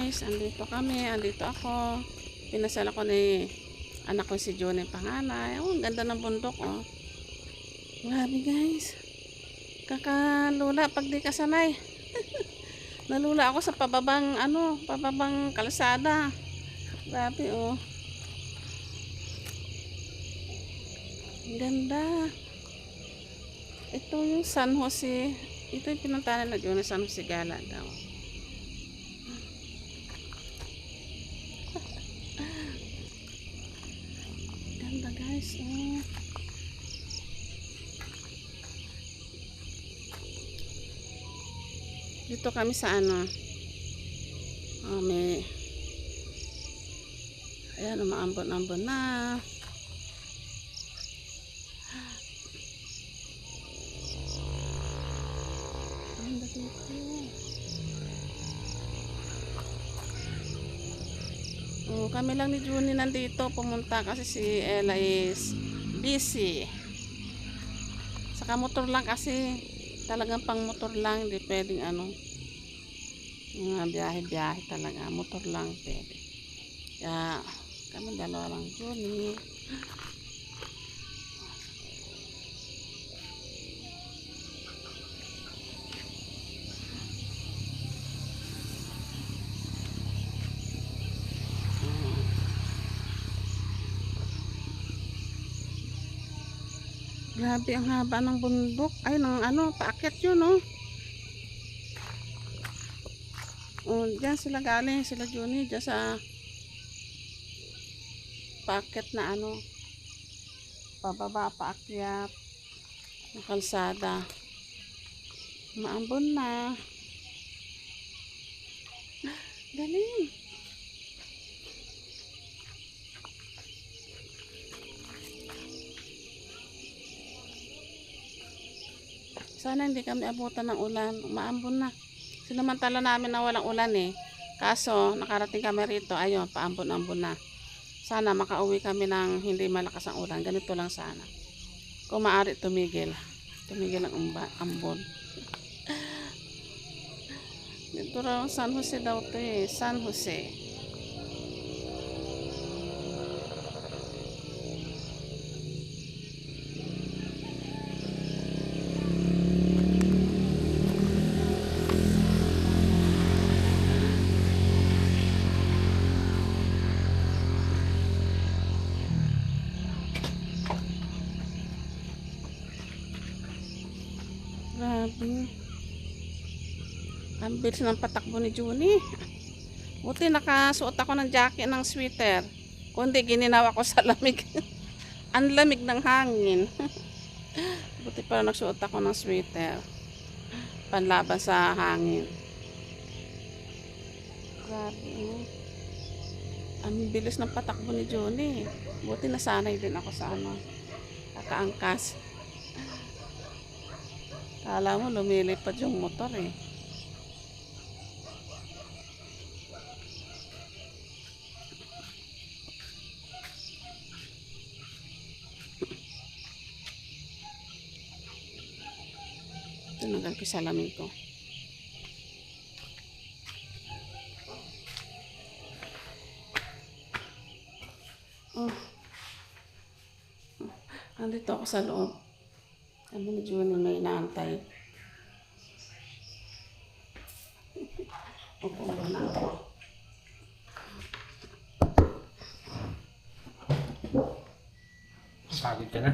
guys, andito kami, andito ako. Pinasal ako ni anak ko si June yung panganay. Oh, ang ganda ng bundok, oh. Grabe guys. Kakalula pag di ka sanay. Nalula ako sa pababang kalsada. Grabe, oh. Ang ganda. Ito yung San Jose. Ito yung pinuntahan na June, San Jose Gala daw. Ganda guys, oh. Dito kami sa may ayan, umaambon-ambon na. Ganda dito. Oh, kami lang ni Junie nandito pumunta kasi si Ella is busy. Saka motor lang kasi, talagang pang motor lang, hindi pwedeng mga biyahe-biyahe talaga, motor lang pwede. Kaya kami dalawa lang Junie. Grabe ang haba ng bundok. Ay, paakyat yun, oh. Oh, diyan sila galing, sila Junie, diyan sa paakyat na pababa, paakyat ng kalsada. Maambon na. Galing. Sana hindi kami abutan ng ulan. Umaambon na. Sinamantala namin na walang ulan eh. Kaso, nakarating kami rito. Ayun, paambon-ambon na. Sana makauwi kami ng hindi malakas ang ulan. Ganito lang sana. Kung maaari, tumigil. Tumigil ang ambon. Dito raw, San Jose daw to eh. San Jose. Grabe. Ang bilis ng patakbo ni Junie. Buti nakasuot ako ng jacket ng sweater. Kundi gininawa ko sa lamig. Ang lamig ng hangin. Buti pa nagsuot ako ng sweater. Panlaban sa hangin. Grabe. Ang bilis ng patakbo ni Junie. Buti nasanay din ako sa kakaangkas. Kala mo lumilipad yung motor eh. Tinagal ko sa salamin ko. Oh. Andito ako sa loob. Sabi ni Junie may inaantay. Upo na ako. Pagod ka na?